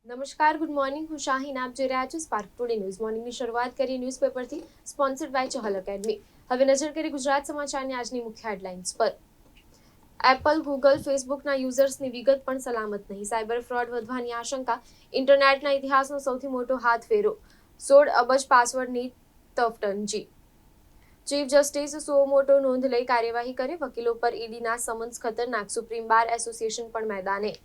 નમસ્કાર, good morning. હું શાહીન. આપ જોઈ રહ્યા છો સ્પાર્ક ટુડે ન્યૂઝ. મોર્નિંગની શરૂઆત કરીએ ન્યૂઝપેપરથી, સ્પોન્સર્ડ બાય ચહલ એકેડમી. હવે નજર કરીએ ગુજરાત સમાચારની આજની મુખ્ય હેડલાઇન્સ પર. એપલ, ગૂગલ, ફેસબુકના યુઝર્સની વિગત પણ સલામત નહીં. સાયબર ફ્રોડ વધવાની આશંકા. ઇન્ટરનેટના ઇતિહાસનો સૌથી મોટો હાથફેરો. 16 અબજ પાસવર્ડની તફટંજી. ચીફ જસ્ટિસ સુઓમોટો નોંધ લઈ કાર્યવાહી કરે. વકીલો પર ઈડીના સમન્સ ખતરનાક. સુપ્રીમ બાર એસોસિએશન પણ મેદાને.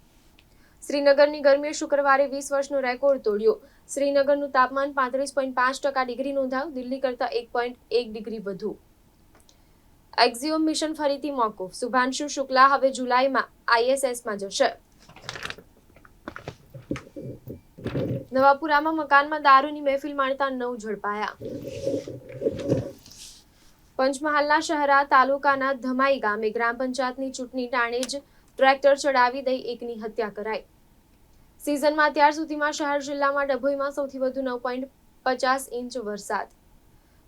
શ્રીનગરની ગરમીએ શુક્રવારે 20 વર્ષનો રેકોર્ડ તોડ્યો. શ્રીનગરનું તાપમાન 35.5% નોંધાયું. દિલ્હી કરતાં 1.1 ડિગ્રી વધુ. એક્ઝિયોમ મિશન ફરીથી મોકૂફ. શુભાંશુ શુક્લા હવે જુલાઈમાં આઈએસએસમાં જશે. નવાપુરામાં મકાનમાં દારૂની મહેફિલ માણતા 9 ઝડપાયા. પંચમહાલના શહેરા તાલુકાના ધમાઈ ગામે ગ્રામ પંચાયતની ચૂંટણી ટાણે જ ટ્રેક્ટર ચડાવી દઈ એકની હત્યા કરાઈ. સિઝનમાં અત્યાર સુધીમાં શહેર જિલ્લામાં ડભોઈમાં સૌથી વધુ 9.50 ઇંચ વરસાદ.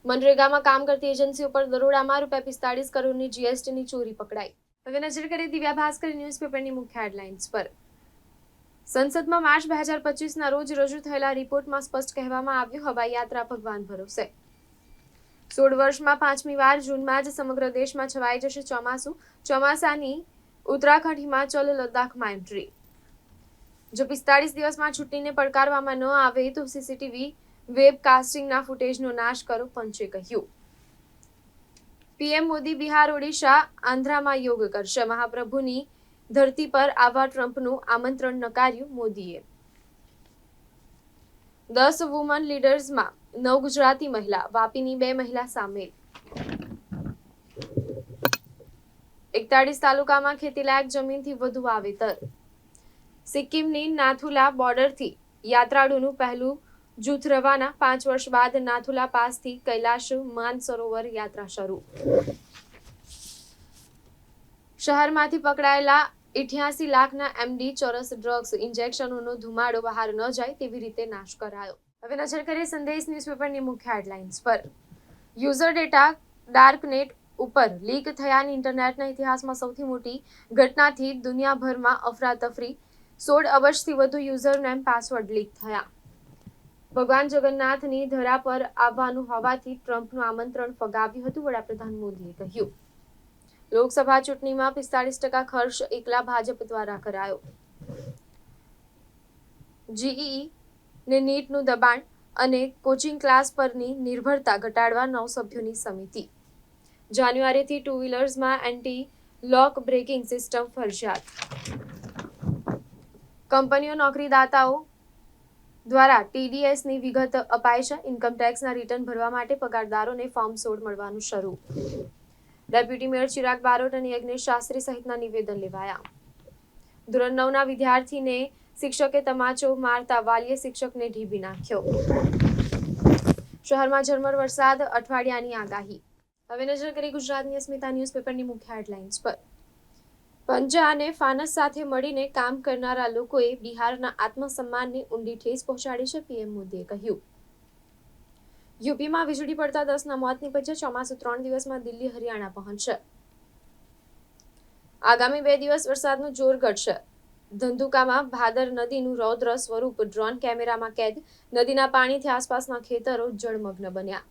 મનરેગામાં કામ કરતી એજન્સીઓ પર દરોડામાં ₹45 કરોડની જીએસટીની ચોરી પકડાઈ. હવે નજર કરીએ દિવ્યા ભાસ્કર ન્યૂઝપેપરની મુખ્ય હેડલાઇન્સ પર. સંસદમાં માર્ચ 2025ના રોજ રજૂ થયેલા રિપોર્ટમાં સ્પષ્ટ કહેવામાં આવ્યું, હવાઈ યાત્રા ભગવાન ભરોસે. 16 વર્ષમાં 5મી વાર જૂનમાં જ સમગ્ર દેશમાં છવાઈ જશે ચોમાસું. ચોમાસાની ઉત્તરાખંડ, હિમાચલ, લદ્દાખમાં એન્ટ્રી. જો 45 દિવસમાં ચૂંટણીને પડકારવામાં ન આવે તો સીસીટીવી વેબકાસ્ટિંગના ફૂટેજનો નાશ કરો, પંચે કહ્યું. પીએમ મોદી બિહાર, ઓડિશા, આંધ્રામાં યોગ કરશે. મહાપ્રભુની ધરતી પર આવવા ટ્રમ્પનું આમંત્રણ નકાર્યું મોદીએ. 10 વુમન લીડર્સમાં 9 ગુજરાતી મહિલા. વાપીની 2 મહિલા સામેલ. 41 તાલુકામાં ખેતીલાયક જમીનથી વધુ વાવેતર. સિક્કિમની નાથુલા બોર્ડરથી યાત્રાળુનું પહેલું જૂથ રવાના. 5 વર્ષ બાદ નાથુલા પાસથી કૈલાશ માનસરોવર યાત્રા શરૂ. શહેરમાંથી પકડાયેલા 88 લાખના એમડી ચોરસ ડ્રગ્સ ઇન્જેક્શનોનો ધુમાડો બહાર ન જાય તેવી રીતે નાશ કરાયો. હવે નજર કરીએ સંદેશ ન્યૂઝપેપરની મુખ્ય હેડલાઇન્સ પર. યુઝર ડેટા ડાર્કનેટ ઉપર લીક થયાની ઇન્ટરનેટના ઇતિહાસમાં સૌથી મોટી ઘટનાથી દુનિયાભરમાં અફરાતફરી. 16 અબજથી વધુ યુઝર નેમ પાસવર્ડ લીક થયા. ભગવાન જગન્નાથની ધરા પર આવવાનું હોવાથી ટ્રમ્પનું આમંત્રણ ફગાવ્યું હતું, વડાપ્રધાન મોદીએ કહ્યું. લોકસભા ચૂંટણીમાં 45% ખર્ચ એકલા ભાજપ દ્વારા કરાયો. જીઈઈ ને નીટનું દબાણ અને કોચિંગ ક્લાસ પરની નિર્ભરતા ઘટાડવા 9 સભ્યોની સમિતિ. જાન્યુઆરીથી two વ્હીલર્સમાં anti lock braking system ફરજિયાત. કંપનીઓ નોકરીદાતાઓ દ્વારા ટીડીએસની વિગત અપાય છે. ઇન્કમટેક્સના રિટર્ન ભરવા માટે પગારદારોને ફોર્મ 16 મળવાનું શરૂ. ડેપ્યુટી મેયર ચિરાગ બારોટ અને યજ્ઞેશ શાસ્ત્રી સહિતના નિવેદન લેવાયા. ધોરણ 9ના વિદ્યાર્થીને શિક્ષકે તમાચો મારતા વાલીએ શિક્ષકને ઢીબી નાખ્યો. શહેરમાં ઝરમર વરસાદ, અઠવાડિયાની આગાહી. હવે નજર કરી ગુજરાતની અસ્મિતા ન્યૂઝપેપરની મુખ્ય હેડલાઇન્સ પર. પંજા અને ફાનસ સાથે મળીને કામ કરનારા લોકોએ બિહારના આત્મસન્માનને ઊંડી ઠેસ પહોંચાડી છે, પીએમ મોદીએ કહ્યું. યુપીમાં વીજળી પડતા 10ના મોત નીપજ્યા. ચોમાસું 3 દિવસમાં દિલ્હી, હરિયાણા પહોંચશે. આગામી 2 દિવસ વરસાદનું જોર ઘટશે. ધંધુકામાં ભાદર નદીનું રૌદ્ર સ્વરૂપ ડ્રોન કેમેરામાં કેદ. નદીના પાણીથી આસપાસના ખેતરો જળમગ્ન બન્યા.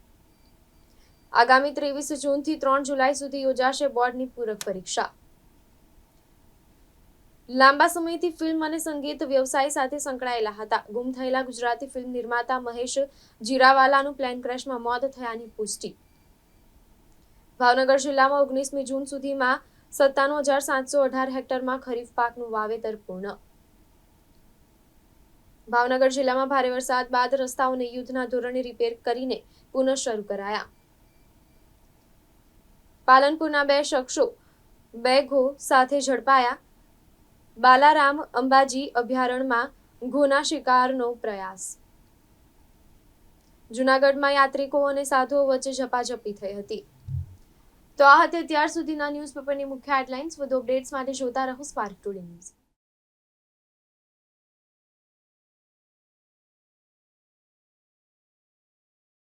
આગામી 23 જૂનથી 3 જુલાઈ સુધી યોજાશે બોર્ડની પૂરક પરીક્ષા. લાંબા સમયથી ફિલ્મ અને સંગીત વ્યવસાય સાથે સંકળાયેલા હતા. ગુમ થયેલા ગુજરાતી ફિલ્મ નિર્માતા મહેશ જીરાવાલાનું પ્લેન ક્રેશમાં મોત થયાની પુષ્ટિ. ભાવનગર જિલ્લામાં 19મી જૂન સુધીમાં 97,718 હેક્ટરમાં ખરીફ પાકનું વાવેતર પૂર્ણ. ભાવનગર જિલ્લામાં ભારે વરસાદ બાદ રસ્તાઓને યુદ્ધના ધોરણે રિપેર કરીને પુનઃ શરૂ કરાયા. પાલનપુરના 2 શખ્સો 2 ઘો સાથે ઝડપાયા. બાલારામ અંબાજી અભયારણ્યમાં ઘોના શિકારનો પ્રયાસ. જૂનાગઢમાં યાત્રિકો અને સાધુઓ વચ્ચે ઝપાઝપી થઈ હતી. તો આ હતી અત્યાર સુધીના ન્યૂઝપેપરની મુખ્ય હેડલાઇન્સ. વધુ અપડેટ્સ માટે જોતા રહો સ્પાર્ક ટુડે ન્યૂઝ.